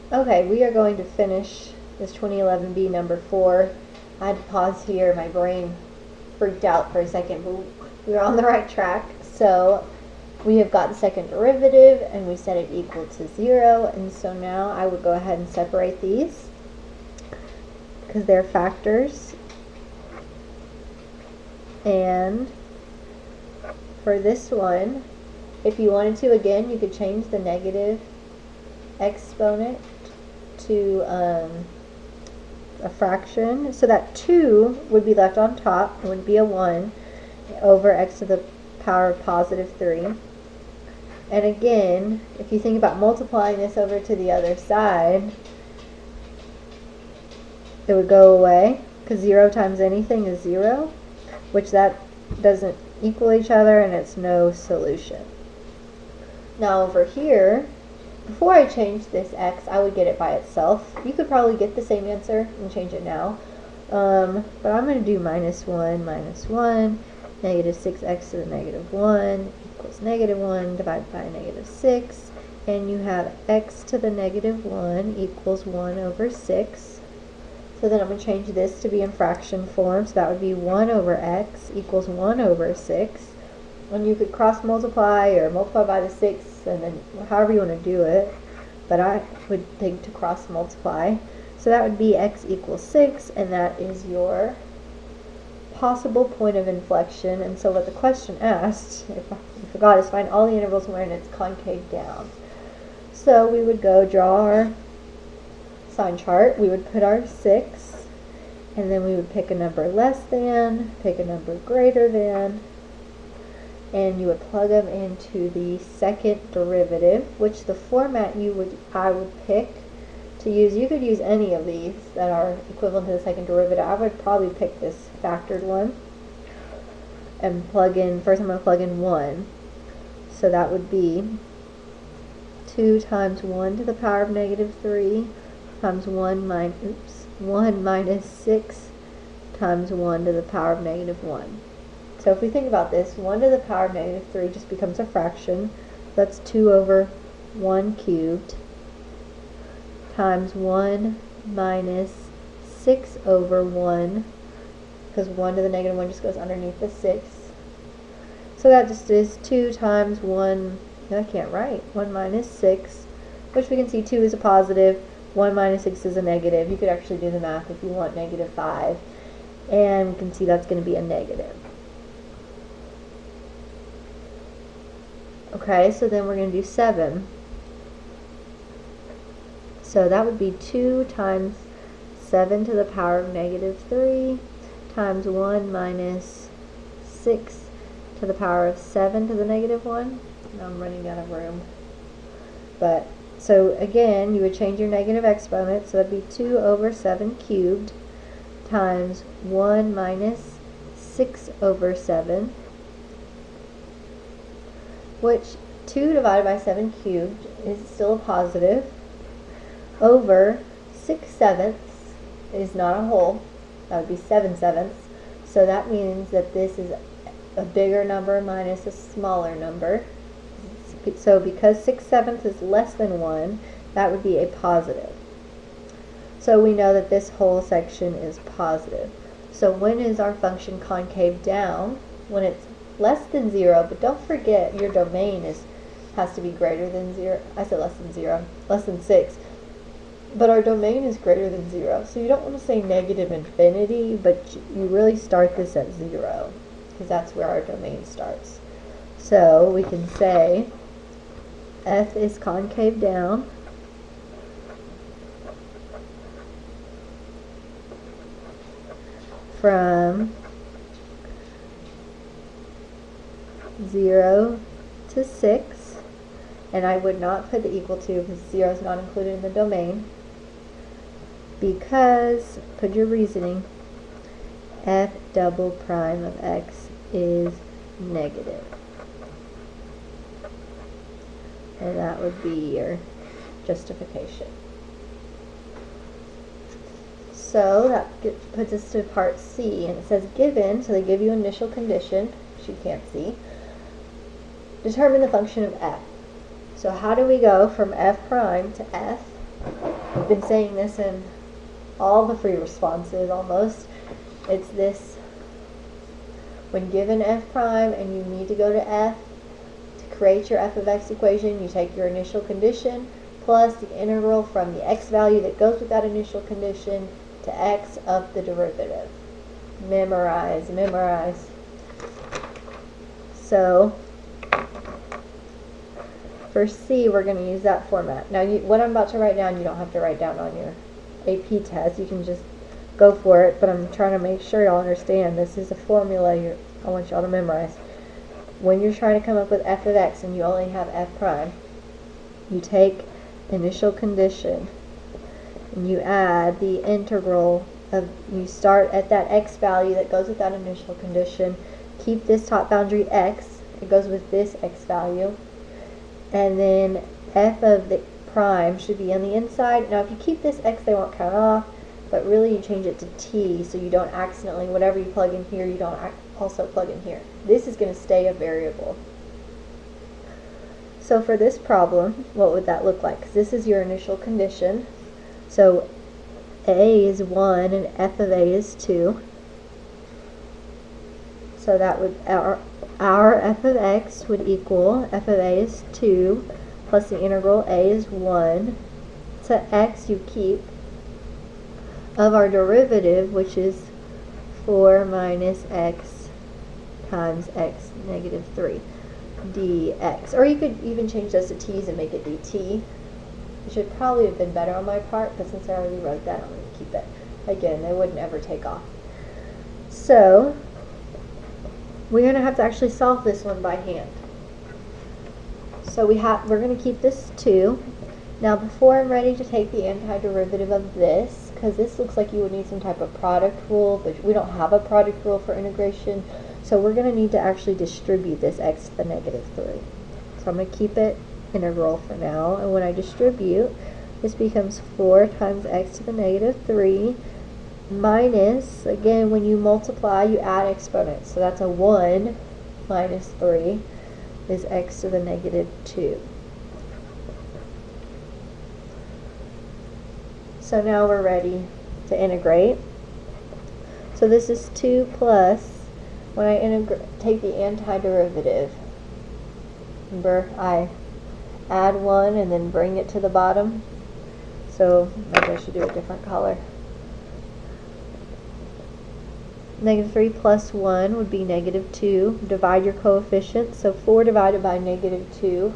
Okay, we are going to finish this 2011B number 4. I had to pause here. My brain freaked out for a second, but we were on the right track. So we have got the second derivative, and we set it equal to 0. And so now I would go ahead and separate these because they're factors. And for this one, if you wanted to, again, you could change the negative exponent to a fraction, so that 2 would be left on top. It would be a 1 over x to the power of positive 3. And again, if you think about multiplying this over to the other side, it would go away, because 0 times anything is 0, which that doesn't equal each other, and it's no solution. Now over here, before I change this x, I would get it by itself. You could probably get the same answer and change it now. But I'm going to do minus 1, negative 6x to the negative 1 equals negative 1 divided by negative 6. And you have x to the negative 1 equals 1 over 6. So then I'm going to change this to be in fraction form. So that would be 1 over x equals 1 over 6. And you could cross multiply or multiply by the 6, and then however you want to do it, but I would think to cross multiply. So that would be x equals 6, and that is your possible point of inflection. And so what the question asked, if I forgot, is find all the intervals when it's concave down. So we would go draw our sign chart. We would put our 6, and then we would pick a number less than, pick a number greater than, and you would plug them into the second derivative, which the format I would pick to use. You could use any of these that are equivalent to the second derivative. I would probably pick this factored one and plug in, first I'm going to plug in 1. So that would be 2 times 1 to the power of negative 3 times 1 minus 6 times 1 to the power of negative 1. So if we think about this, 1 to the power of negative 3 just becomes a fraction. That's 2 over 1 cubed times 1 minus 6 over 1, because 1 to the negative 1 just goes underneath the 6. So that just is 2 times 1, I can't write, 1 minus 6, which we can see 2 is a positive, 1 minus 6 is a negative. You could actually do the math if you want negative 5. And we can see that's going to be a negative. Okay, so then we're going to do 7. So that would be 2 times 7 to the power of negative 3 times 1 minus 6 to the power of 7 to the negative 1. Now I'm running out of room. But, so again, you would change your negative exponent, so that would be 2 over 7 cubed times 1 minus 6 over 7, which 2 divided by 7 cubed is still a positive, over 6/7 is not a whole, that would be 7/7. So that means that this is a bigger number minus a smaller number. So because 6/7 is less than 1, that would be a positive. So we know that this whole section is positive. So when is our function concave down? When it's less than 0, but don't forget your domain has to be greater than 0. I said less than 0, less than 6. But our domain is greater than 0. So you don't want to say negative infinity, but you really start this at 0, because that's where our domain starts. So we can say f is concave down from 0 to 6, and I would not put the equal to because 0 is not included in the domain, because, put your reasoning, f double prime of x is negative. And that would be your justification. So that puts us to part C, and it says given, so they give you initial condition, which you can't see. Determine the function of f. So how do we go from f prime to f? We've been saying this in all the free responses almost. It's this: when given f prime and you need to go to f to create your f of x equation, you take your initial condition plus the integral from the x value that goes with that initial condition to x of the derivative. Memorize, memorize. So for C, we're going to use that format. Now, what I'm about to write down, you don't have to write down on your AP test. You can just go for it, but I'm trying to make sure y'all understand this is a formula I want y'all to memorize. When you're trying to come up with f of x and you only have f prime, you take initial condition and you add the integral of, you start at that x value that goes with that initial condition, keep this top boundary x, it goes with this x value, and then f of the prime should be on the inside. Now if you keep this x, they won't count off, but really you change it to t so you don't accidentally, whatever you plug in here, you don't also plug in here. This is going to stay a variable. So for this problem, what would that look like? Because this is your initial condition. So a is 1 and f of a is 2. So that would, our f of x would equal f of a is 2 plus the integral a is 1 to x you keep of our derivative, which is 4 minus x times x negative 3 dx. Or you could even change those to t's and make it dt. It should probably have been better on my part, but since I already wrote that, I'm going to keep it. Again, they wouldn't ever take off. So we're going to have to actually solve this one by hand. So we're going to keep this 2. Now before I'm ready to take the antiderivative of this, because this looks like you would need some type of product rule, but we don't have a product rule for integration, so we're going to need to actually distribute this x to the negative 3. So I'm going to keep it integral for now, and when I distribute, this becomes 4 times x to the negative 3 minus, again, when you multiply, you add exponents, so that's a 1 minus 3 is x to the negative 2. So now we're ready to integrate. So this is 2 plus, when I take the antiderivative, remember I add 1 and then bring it to the bottom. So maybe I should do a different color. Negative 3 plus 1 would be negative 2. Divide your coefficients. So 4 divided by negative 2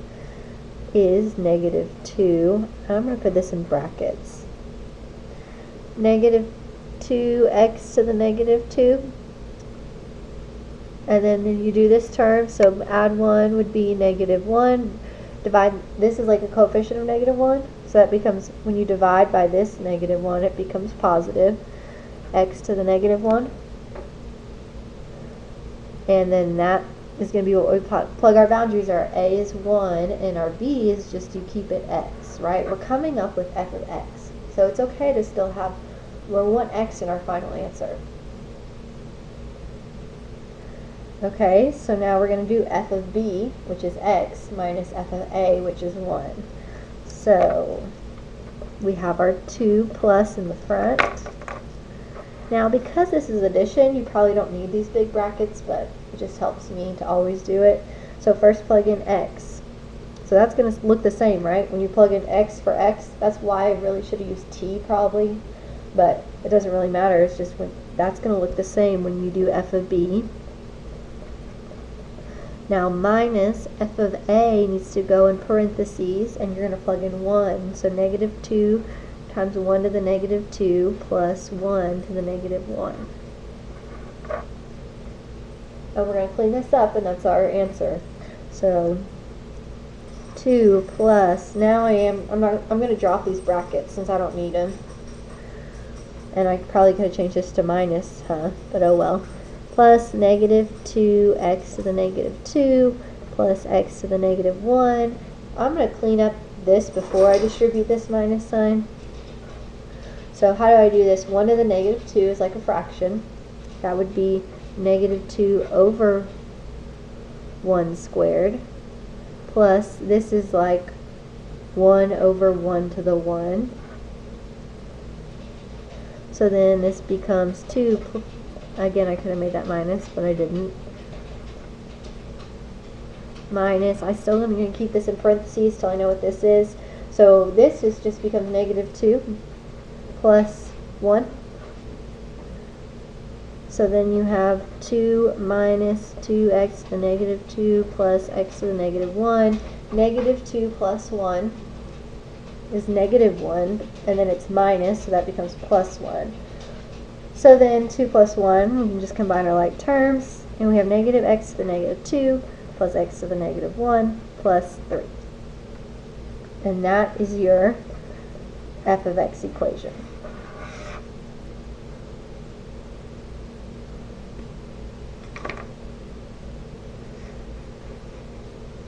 is negative 2. I'm going to put this in brackets. Negative 2x to the negative 2. And then you do this term, so add 1 would be negative 1. Divide, this is like a coefficient of negative 1. So that becomes, when you divide by this negative 1, it becomes positive. X to the negative 1. And then that is going to be what we plug our boundaries are. A is 1 and our B is just you keep it x, right? We're coming up with f of x. So it's okay to still have, we want x in our final answer. Okay, so now we're going to do f of b, which is x, minus f of a, which is 1. So we have our 2 plus in the front. Now because this is addition, you probably don't need these big brackets, but it just helps me to always do it. So first plug in x. So that's going to look the same, right? When you plug in x for x, that's why I really should have used t probably, but it doesn't really matter. It's just when that's going to look the same when you do f of b. Now minus f of a needs to go in parentheses, and you're going to plug in 1. So negative 2 times 1 to the negative 2 plus 1 to the negative 1. And we're going to clean this up, and that's our answer. So 2 plus, now I'm going to drop these brackets since I don't need them. And I probably could have changed this to minus, but oh well. Plus negative 2x to the negative 2 plus x to the negative 1. I'm going to clean up this before I distribute this minus sign. So how do I do this? 1 to the negative 2 is like a fraction. That would be negative 2 over 1 squared. Plus this is like 1 over 1 to the 1. So then this becomes 2, again I could have made that minus, but I didn't. Minus, I still am going to keep this in parentheses till I know what this is. So this is just becomes negative 2 plus 1. So then you have 2 minus 2x to the negative 2 plus x to the negative 1. Negative 2 plus 1 is negative 1, and then it's minus, so that becomes plus 1. So then 2 plus 1, we can just combine our like terms, and we have negative x to the negative 2 plus x to the negative 1 plus 3. And that is your f of x equation.